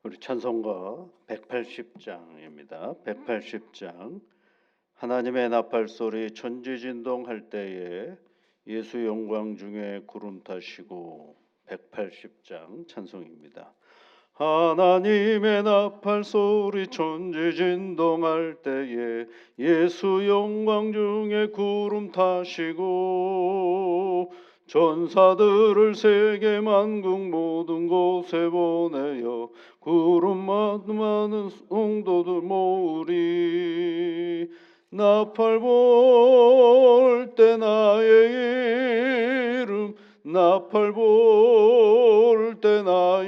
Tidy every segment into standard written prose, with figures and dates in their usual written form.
우리 찬송가 180장입니다. 180장. 하나님의 나팔 소리 천지진동할 때에 예수 영광 중에 구름 타시고. 180장 찬송입니다. 하나님의 나팔 소리 천지진동할 때에 예수 영광 중에 구름 타시고, 전사들을 세계 만국 모든 곳에 보내어 구름 많은 성도들 모으리. 나팔 볼 때 나의 이름, 나팔 볼 때 나의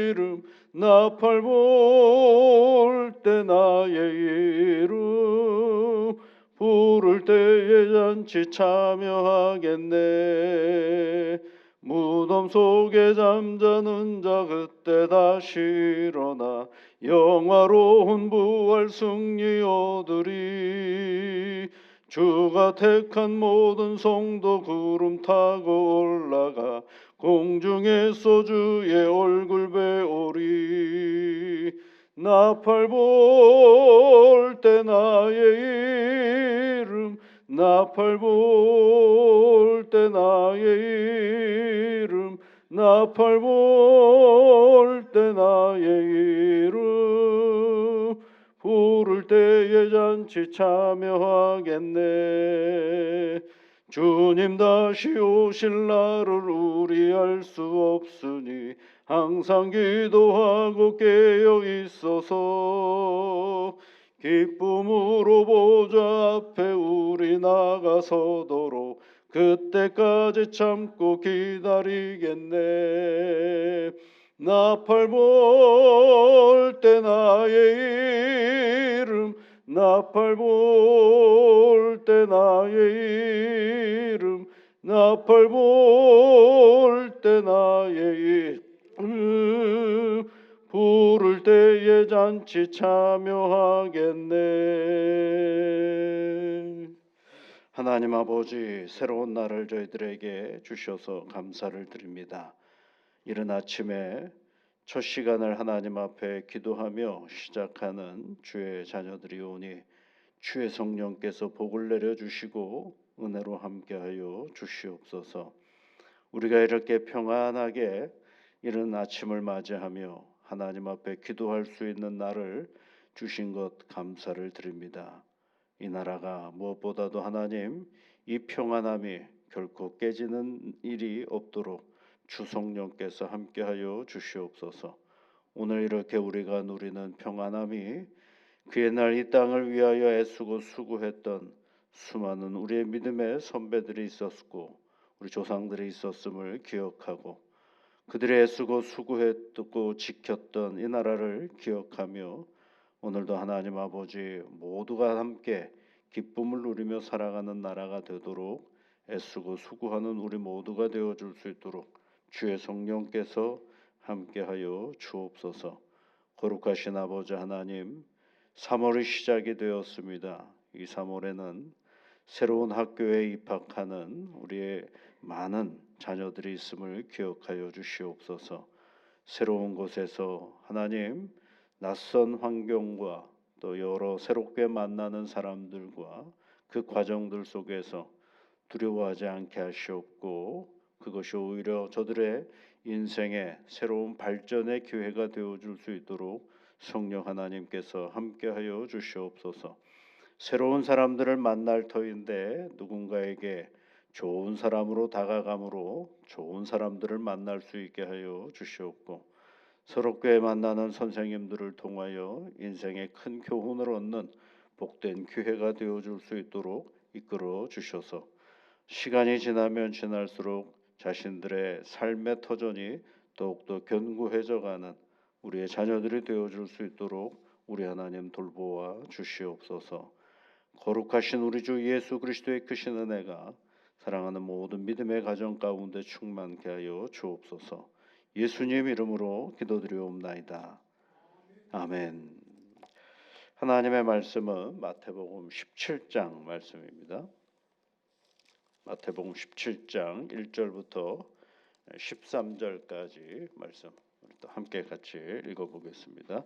이름, 나팔 볼 때 나의 이름, 부를 때에 잔치 참여하겠네. 무덤 속에 잠자는 자 그때 다시 일어나 영화로운 부활 승리 얻으리. 주가 택한 모든 성도 구름 타고 올라가 공중에서 주의 얼굴 배우리. 나팔 볼 때 나의 이름, 나팔 볼 때 나의 이름, 나팔 볼 때 나의 이름, 부를 때에 잔치 참여하겠네. 주님 다시 오실 날을 우리 알 수 없으니 항상 기도하고 깨어 있어서 기쁨으로 보좌 앞에 우리 나가서도록 그때까지 참고 기다리겠네. 나팔 볼 때 나의 이름, 나팔 볼 때 나의 이름, 나팔 볼 때 나의 이름, 부를 때에 잔치 참여하겠네. 하나님 아버지, 새로운 날을 저희들에게 주셔서 감사를 드립니다. 이른 아침에 첫 시간을 하나님 앞에 기도하며 시작하는 주의 자녀들이 오니 주의 성령께서 복을 내려주시고 은혜로 함께하여 주시옵소서. 우리가 이렇게 평안하게 이른 아침을 맞이하며 하나님 앞에 기도할 수 있는 날을 주신 것 감사를 드립니다. 이 나라가 무엇보다도 하나님, 이 평안함이 결코 깨지는 일이 없도록 주 성령께서 함께하여 주시옵소서. 오늘 이렇게 우리가 누리는 평안함이 그의 날 이 땅을 위하여 애쓰고 수고했던 수많은 우리의 믿음의 선배들이 있었고 우리 조상들이 있었음을 기억하고 그들의 애쓰고 수고했고 지켰던 이 나라를 기억하며 오늘도 하나님 아버지 모두가 함께 기쁨을 누리며 살아가는 나라가 되도록 애쓰고 수고하는 우리 모두가 되어줄 수 있도록 주의 성령께서 함께하여 주옵소서. 거룩하신 아버지 하나님, 3월이 시작이 되었습니다. 이 3월에는 새로운 학교에 입학하는 우리의 많은 자녀들이 있음을 기억하여 주시옵소서. 새로운 곳에서 하나님, 낯선 환경과 또 여러 새롭게 만나는 사람들과 그 과정들 속에서 두려워하지 않게 하시옵고 그것이 오히려 저들의 인생의 새로운 발전의 기회가 되어줄 수 있도록 성령 하나님께서 함께하여 주시옵소서. 새로운 사람들을 만날 터인데 누군가에게 좋은 사람으로 다가감으로 좋은 사람들을 만날 수 있게 하여 주시옵고 새롭게 만나는 선생님들을 통하여 인생의 큰 교훈을 얻는 복된 기회가 되어줄 수 있도록 이끌어 주셔서 시간이 지나면 지날수록 자신들의 삶의 터전이 더욱더 견고해져가는 우리의 자녀들이 되어줄 수 있도록 우리 하나님 돌보아 주시옵소서. 거룩하신 우리 주 예수 그리스도의 크신 은혜가 사랑하는 모든 믿음의 가정 가운데 충만케 하여 주옵소서. 예수님 이름으로 기도드리옵나이다. 아멘. 하나님의 말씀은 마태복음 17장 말씀입니다. 마태복음 17장 1절부터 13절까지 말씀 우리 또 함께 같이 읽어보겠습니다.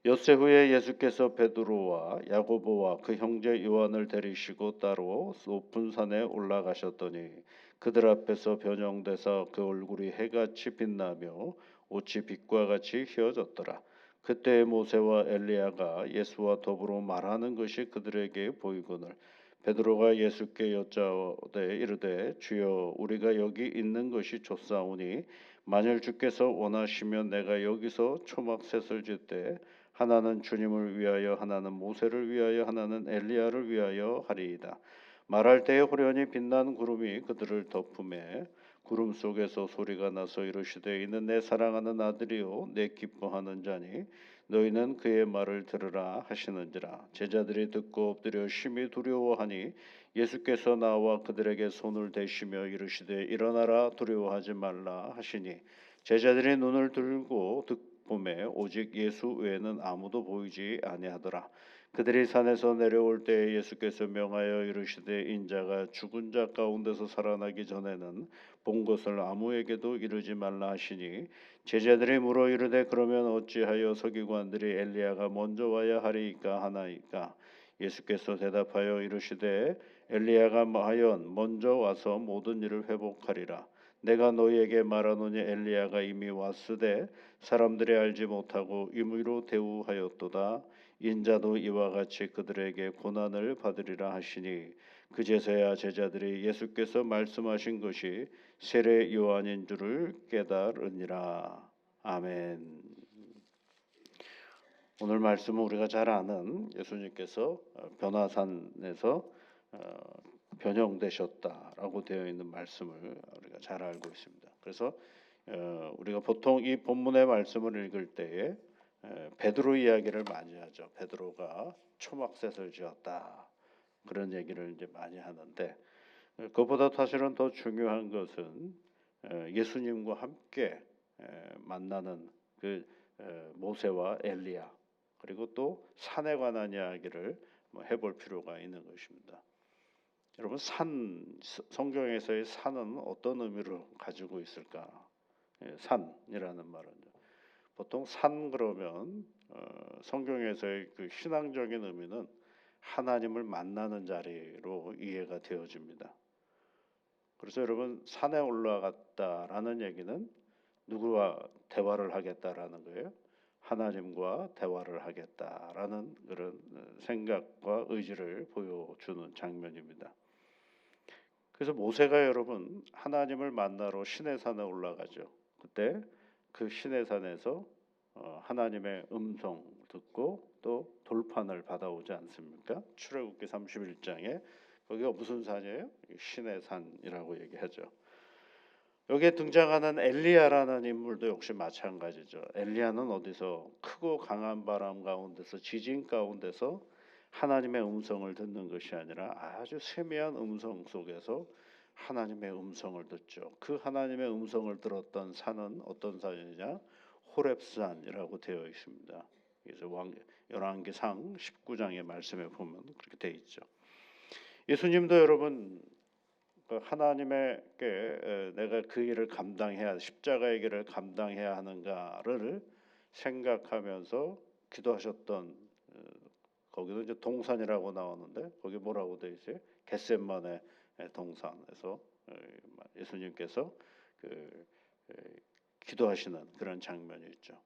엿새 후에 예수께서 베드로와 야고보와 그 형제 요한을 데리시고 따로 높은 산에 올라가셨더니 그들 앞에서 변형되사 그 얼굴이 해같이 빛나며 옷이 빛과 같이 휘어졌더라. 그때 모세와 엘리야가 예수와 더불어 말하는 것이 그들에게 보이거늘 베드로가 예수께 여짜오되 이르되 주여 우리가 여기 있는 것이 좋사오니 만일 주께서 원하시면 내가 여기서 초막셋을 짓되 하나는 주님을 위하여 하나는 모세를 위하여 하나는 엘리야를 위하여 하리이다. 말할 때에 호련히 빛난 구름이 그들을 덮음에 구름 속에서 소리가 나서 이르시되 이는 내 사랑하는 아들이요 내 기뻐하는 자니 너희는 그의 말을 들으라 하시는지라. 제자들이 듣고 엎드려 심히 두려워하니 예수께서 나와 그들에게 손을 대시며 이르시되 일어나라 두려워하지 말라 하시니 제자들이 눈을 들고 보매 오직 예수 외에는 아무도 보이지 아니하더라. 그들이 산에서 내려올 때에 예수께서 명하여 이르시되 인자가 죽은 자 가운데서 살아나기 전에는 본 것을 아무에게도 이르지 말라 하시니 제자들이 물어 이르되 그러면 어찌하여 서기관들이 엘리야가 먼저 와야 하리이까 하나이까. 예수께서 대답하여 이르시되 엘리야가 하연 먼저 와서 모든 일을 회복하리라. 내가 너희에게 말하노니 엘리야가 이미 왔으되 사람들이 알지 못하고 임의로 대우하였도다. 인자도 이와 같이 그들에게 고난을 받으리라 하시니 그제서야 제자들이 예수께서 말씀하신 것이 세례 요한인 줄을 깨달으니라. 아멘. 오늘 말씀은 우리가 잘 아는 예수님께서 변화산에서 변형되셨다라고 되어 있는 말씀을 우리가 잘 알고 있습니다. 그래서 우리가 보통 이 본문의 말씀을 읽을 때에 베드로 이야기를 많이 하죠. 베드로가 초막셋을 지었다 그런 얘기를 이제 많이 하는데 그것보다 사실은 더 중요한 것은 예수님과 함께 만나는 그 모세와 엘리야 그리고 또 산에 관한 이야기를 해볼 필요가 있는 것입니다. 여러분 성경에서의 산은 어떤 의미를 가지고 있을까? 산이라는 말은 보통 산 그러면 성경에서의 그 신앙적인 의미는 하나님을 만나는 자리로 이해가 되어집니다. 그래서 여러분 산에 올라갔다라는 얘기는 누구와 대화를 하겠다라는 거예요. 하나님과 대화를 하겠다라는 그런 생각과 의지를 보여주는 장면입니다. 그래서 모세가 여러분 하나님을 만나러 시내산에 올라가죠. 그때 그 시내산에서 하나님의 음성 듣고 또 돌판을 받아오지 않습니까? 출애굽기 31장에 거기가 무슨 산이에요? 시내산이라고 얘기하죠. 여기에 등장하는 엘리야라는 인물도 역시 마찬가지죠. 엘리야는 어디서 크고 강한 바람 가운데서 지진 가운데서 하나님의 음성을 듣는 것이 아니라 아주 세미한 음성 속에서 하나님의 음성을 듣죠. 그 하나님의 음성을 들었던 산은 어떤 산이냐? 호렙산이라고 되어 있습니다. 그래서 열왕기상 19장의 말씀에 보면 그렇게 되어 있죠. 예수님도 여러분 하나님에게 내가 그 일을 감당해야 십자가의 길을 감당해야 하는가를 생각하면서 기도하셨던 거기도 이제 동산이라고 나오는데 거기 뭐라고 되어 있어요? 겟셋마네 동산에서 예수님께서 기도하시는 그런 장면이 있죠.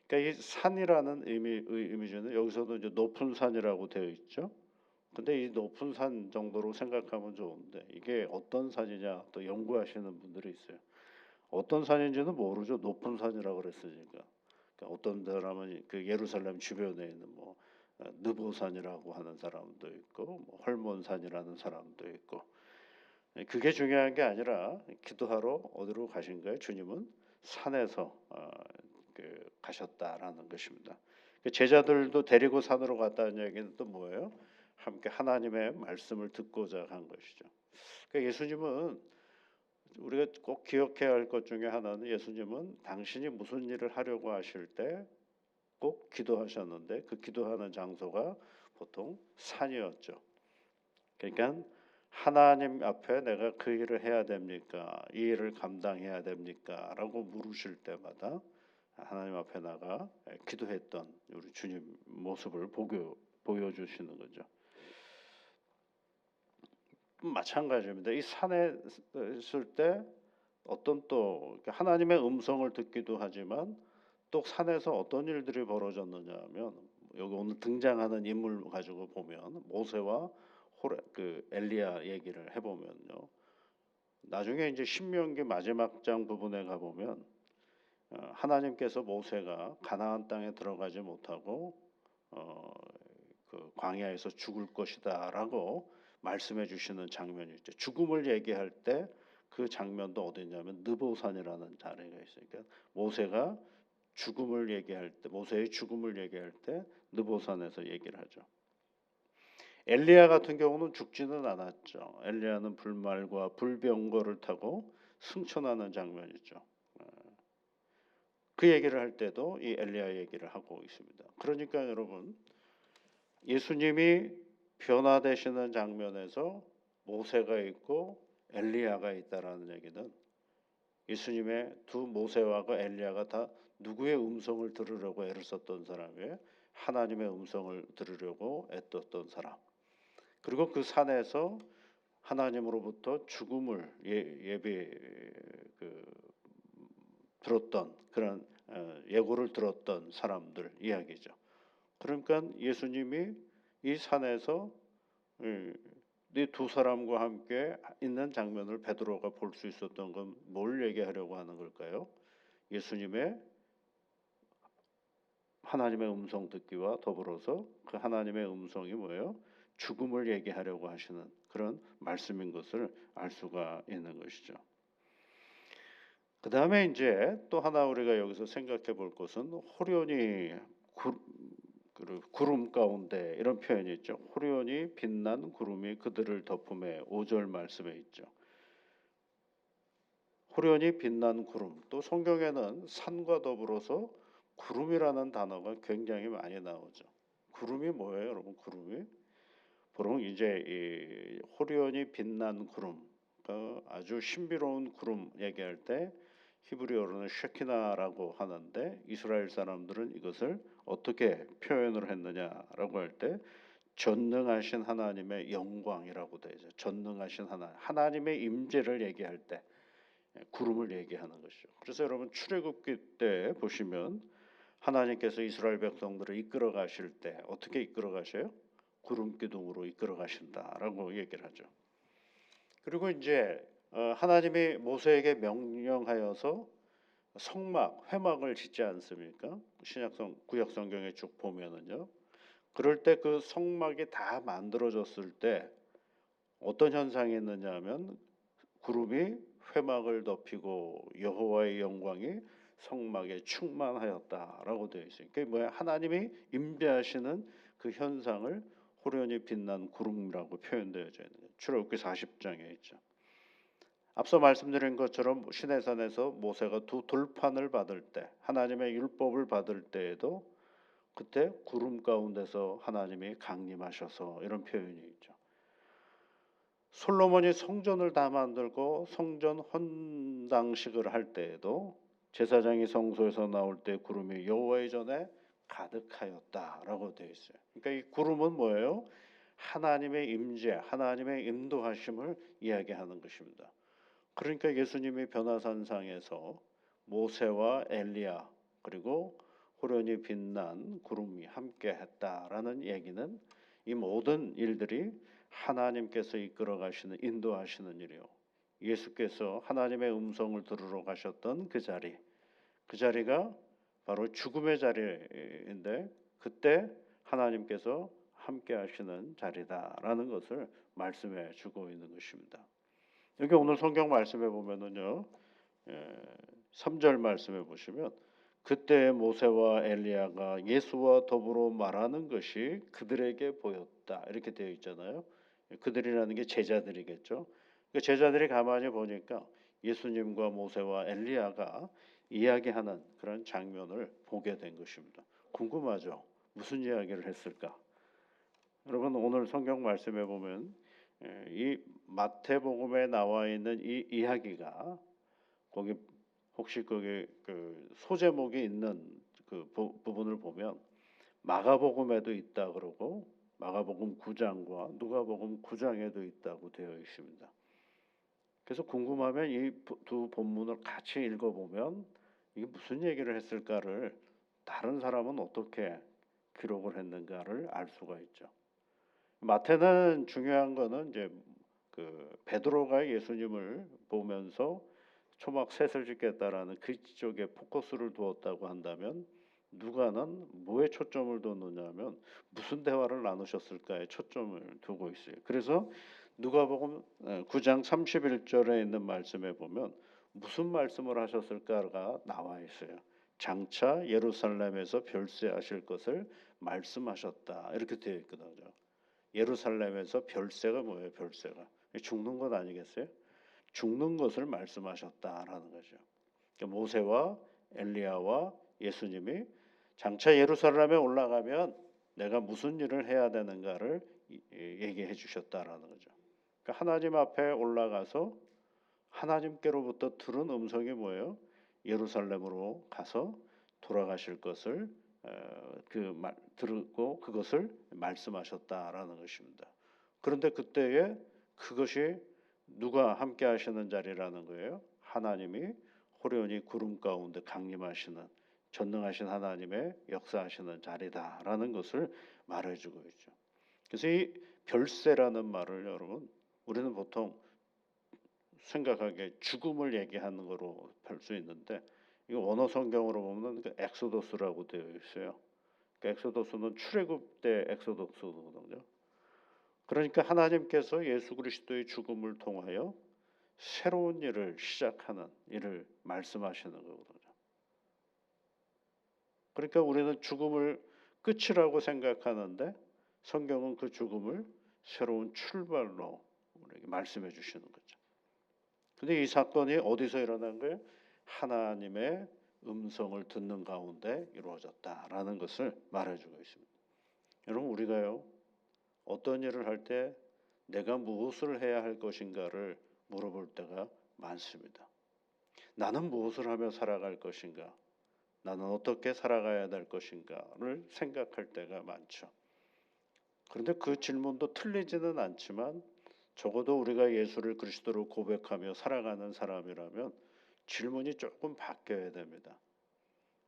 그러니까 이 산이라는 의미는 여기서도 이제 높은 산이라고 되어 있죠. 근데 이 높은 산 정도로 생각하면 좋은데 이게 어떤 산이냐 또 연구하시는 분들이 있어요. 어떤 산인지는 모르죠. 높은 산이라고 그랬으니까. 그러니까 어떤 사람은 그 예루살렘 주변에 있는 뭐 느보산이라고 하는 사람도 있고 뭐 헐몬산이라는 사람도 있고 그게 중요한 게 아니라 기도하러 어디로 가신 거예요? 주님은 산에서 가셨다라는 것입니다. 제자들도 데리고 산으로 갔다는 얘기는 또 뭐예요? 함께 하나님의 말씀을 듣고자 한 것이죠. 그러니까 예수님은 우리가 꼭 기억해야 할 것 중에 하나는 예수님은 당신이 무슨 일을 하려고 하실 때 꼭 기도하셨는데 그 기도하는 장소가 보통 산이었죠. 그러니까 하나님 앞에 내가 그 일을 해야 됩니까? 이 일을 감당해야 됩니까? 라고 물으실 때마다 하나님 앞에 나가 기도했던 우리 주님 모습을 보여주시는 거죠. 마찬가지입니다. 이 산에 있을 때 어떤 또 하나님의 음성을 듣기도 하지만 또 산에서 어떤 일들이 벌어졌느냐 하면 여기 오늘 등장하는 인물 가지고 보면 모세와 엘리야 얘기를 해보면요. 나중에 이제 신명기 마지막 장 부분에 가보면 하나님께서 모세가 가나안 땅에 들어가지 못하고 그 광야에서 죽을 것이다라고 말씀해 주시는 장면이 있죠. 죽음을 얘기할 때 그 장면도 어디냐면 느보산이라는 자리가 있으니까 모세가 죽음을 얘기할 때 모세의 죽음을 얘기할 때 느보산에서 얘기를 하죠. 엘리야 같은 경우는 죽지는 않았죠. 엘리야는 불말과 불병거를 타고 승천하는 장면이죠. 그 얘기를 할 때도 이 엘리야 얘기를 하고 있습니다. 그러니까 여러분 예수님이 변화되시는 장면에서 모세가 있고 엘리야가 있다라는 얘기는 예수님의 두 모세와 엘리야가 다 누구의 음성을 들으려고 애를 썼던 사람이에요? 하나님의 음성을 들으려고 애썼던 사람. 그리고 그 산에서 하나님으로부터 죽음을 들었던 그런 예고를 들었던 사람들 이야기죠. 그러니까 예수님이 이 산에서 이 두 사람과 함께 있는 장면을 베드로가 볼 수 있었던 건 뭘 얘기하려고 하는 걸까요? 예수님의 하나님의 음성 듣기와 더불어서 그 하나님의 음성이 뭐예요? 죽음을 얘기하려고 하시는 그런 말씀인 것을 알 수가 있는 것이죠. 그 다음에 이제 또 하나 우리가 여기서 생각해 볼 것은 호련히 구름 가운데 이런 표현이 있죠. 호련히 빛난 구름이 그들을 덮음에 5절 말씀에 있죠. 호련히 빛난 구름. 또 성경에는 산과 더불어서 구름이라는 단어가 굉장히 많이 나오죠. 구름이 뭐예요, 여러분? 구름이 보통 이제 이 호련히 빛난 구름, 아주 신비로운 구름 얘기할 때 히브리어로는 쉐키나라고 하는데 이스라엘 사람들은 이것을 어떻게 표현을 했느냐라고 할 때 전능하신 하나님의 영광이라고 되죠. 전능하신 하나님의 임재를 얘기할 때 구름을 얘기하는 것이죠. 그래서 여러분 출애굽기 때 보시면 하나님께서 이스라엘 백성들을 이끌어 가실 때 어떻게 이끌어 가셔요? 구름 기둥으로 이끌어 가신다라고 얘기를 하죠. 그리고 이제 하나님이 모세에게 명령하여서 성막, 회막을 짓지 않습니까? 구약 성경에 쭉 보면은요. 그럴 때 그 성막이 다 만들어졌을 때 어떤 현상이 있느냐면 구름이 회막을 덮이고 여호와의 영광이 성막에 충만하였다라고 되어 있어요. 그게 뭐야? 하나님이 임재하시는 그 현상을 호련히 빛난 구름이라고 표현되어져 있는 거예요. 출애굽기 40장에 있죠. 앞서 말씀드린 것처럼 시내산에서 모세가 두 돌판을 받을 때 하나님의 율법을 받을 때에도 그때 구름 가운데서 하나님이 강림하셔서 이런 표현이 있죠. 솔로몬이 성전을 다 만들고 성전 헌당식을 할 때에도 제사장이 성소에서 나올 때 구름이 여호와의 전에 가득하였다라고 되어 있어요. 그러니까 이 구름은 뭐예요? 하나님의 임재, 하나님의 인도하심을 이야기하는 것입니다. 그러니까 예수님이 변화산상에서 모세와 엘리야 그리고 호련히 빛난 구름이 함께 했다라는 얘기는 이 모든 일들이 하나님께서 이끌어 가시는 인도하시는 일이요. 예수께서 하나님의 음성을 들으러 가셨던 그 자리가 바로 죽음의 자리인데 그때 하나님께서 함께 하시는 자리다라는 것을 말씀해 주고 있는 것입니다. 여기 오늘 성경 말씀해 보면은요. 3절 말씀해 보시면 그때 모세와 엘리야가 예수와 더불어 말하는 것이 그들에게 보였다. 이렇게 되어 있잖아요. 그들이라는 게 제자들이겠죠. 그러니까 제자들이 가만히 보니까 예수님과 모세와 엘리야가 이야기하는 그런 장면을 보게 된 것입니다. 궁금하죠? 무슨 이야기를 했을까? 여러분 오늘 성경 말씀해 보면 이 마태복음에 나와 있는 이 이야기가 거기 혹시 거기 그 소제목이 있는 그 부분을 보면 마가복음에도 있다 그러고 마가복음 9장과 누가복음 9장에도 있다고 되어 있습니다. 그래서 궁금하면 이 두 본문을 같이 읽어보면 이게 무슨 얘기를 했을까를 다른 사람은 어떻게 기록을 했는가를 알 수가 있죠. 마태는 중요한 거는 이제 그 베드로가 예수님을 보면서 초막 셋을 짓겠다라는 그 쪽에 포커스를 두었다고 한다면 누가는 뭐에 초점을 뒀느냐면 무슨 대화를 나누셨을까에 초점을 두고 있어요. 그래서 누가복음 9장 31절에 있는 말씀에 보면 무슨 말씀을 하셨을까가 나와 있어요. 장차 예루살렘에서 별세하실 것을 말씀하셨다 이렇게 되어 있거든요. 예루살렘에서 별세가 뭐예요? 별세가 죽는 것 아니겠어요? 죽는 것을 말씀하셨다라는 거죠. 그러니까 모세와 엘리야와 예수님이 장차 예루살렘에 올라가면 내가 무슨 일을 해야 되는가를 얘기해 주셨다라는 거죠. 그러니까 하나님 앞에 올라가서 하나님께로부터 들은 음성이 뭐예요? 예루살렘으로 가서 돌아가실 것을 들고 그것을 말씀하셨다라는 것입니다. 그런데 그때에 그것이 누가 함께 하시는 자리라는 거예요? 하나님이 호련히 구름 가운데 강림하시는 전능하신 하나님의 역사하시는 자리다라는 것을 말해주고 있죠. 그래서 이 별세라는 말을 여러분 우리는 보통 생각하기에 죽음을 얘기하는 거로 볼 수 있는데 이 원어 성경으로 보면 그 엑소더스라고 되어 있어요. 그 엑소더스는 출애굽 때 엑소더스거든요. 그러니까 하나님께서 예수 그리스도의 죽음을 통하여 새로운 일을 시작하는 일을 말씀하시는 거거든요. 그러니까 우리는 죽음을 끝이라고 생각하는데 성경은 그 죽음을 새로운 출발로 우리에게 말씀해 주시는 거죠. 근데 이 사건이 어디서 일어난 거예요? 하나님의 음성을 듣는 가운데 이루어졌다라는 것을 말해주고 있습니다. 여러분 우리가요 어떤 일을 할 때 내가 무엇을 해야 할 것인가를 물어볼 때가 많습니다. 나는 무엇을 하며 살아갈 것인가? 나는 어떻게 살아가야 될 것인가를 생각할 때가 많죠. 그런데 그 질문도 틀리지는 않지만 적어도 우리가 예수를 그리스도로 고백하며 살아가는 사람이라면 질문이 조금 바뀌어야 됩니다.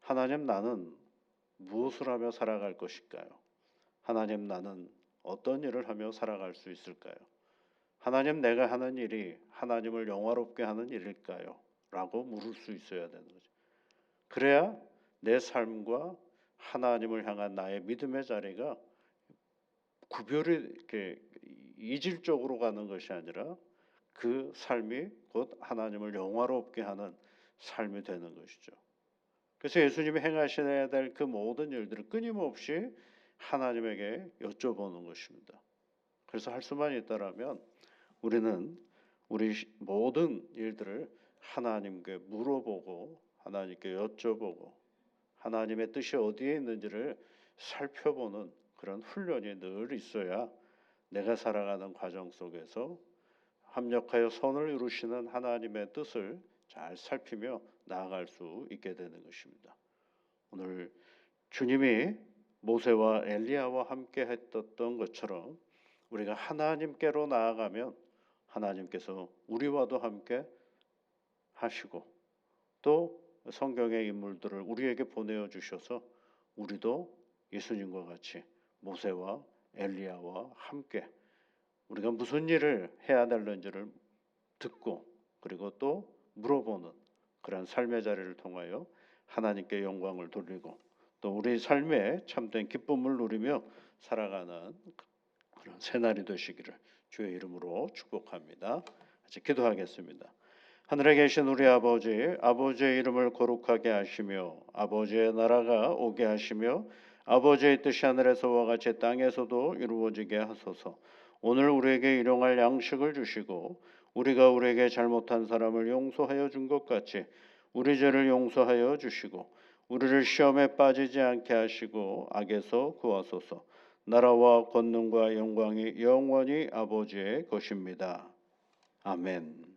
하나님 나는 무엇을 하며 살아갈 것일까요? 하나님 나는 어떤 일을 하며 살아갈 수 있을까요? 하나님 내가 하는 일이 하나님을 영화롭게 하는 일일까요? 라고 물을 수 있어야 되는 거죠. 그래야 내 삶과 하나님을 향한 나의 믿음의 자리가 구별이 이렇게 이질적으로 가는 것이 아니라 그 삶이 곧 하나님을 영화롭게 하는 삶이 되는 것이죠. 그래서 예수님이 행하셔야 될 그 모든 일들을 끊임없이 하나님에게 여쭤보는 것입니다. 그래서 할 수만 있다라면 우리는 우리 모든 일들을 하나님께 물어보고 하나님께 여쭤보고 하나님의 뜻이 어디에 있는지를 살펴보는 그런 훈련이 늘 있어야 내가 살아가는 과정 속에서 합력하여 선을 이루시는 하나님의 뜻을 잘 살피며 나아갈 수 있게 되는 것입니다. 오늘 주님이 모세와 엘리야와 함께 했던 것처럼 우리가 하나님께로 나아가면 하나님께서 우리와도 함께 하시고 또 성경의 인물들을 우리에게 보내어 주셔서 우리도 예수님과 같이 모세와 엘리야와 함께 우리가 무슨 일을 해야 되는지를 듣고 그리고 또 물어보는 그런 삶의 자리를 통하여 하나님께 영광을 돌리고 또 우리 삶에 참된 기쁨을 누리며 살아가는 그런 새날이 되시기를 주의 이름으로 축복합니다. 같이 기도하겠습니다. 하늘에 계신 우리 아버지, 아버지의 이름을 거룩하게 하시며 아버지의 나라가 오게 하시며 아버지의 뜻이 하늘에서와 같이 땅에서도 이루어지게 하소서. 오늘 우리에게 일용할 양식을 주시고 우리가 우리에게 잘못한 사람을 용서하여 준 것 같이 우리 죄를 용서하여 주시고 우리를 시험에 빠지지 않게 하시고 악에서 구하소서. 나라와 권능과 영광이 영원히 아버지의 것입니다. 아멘.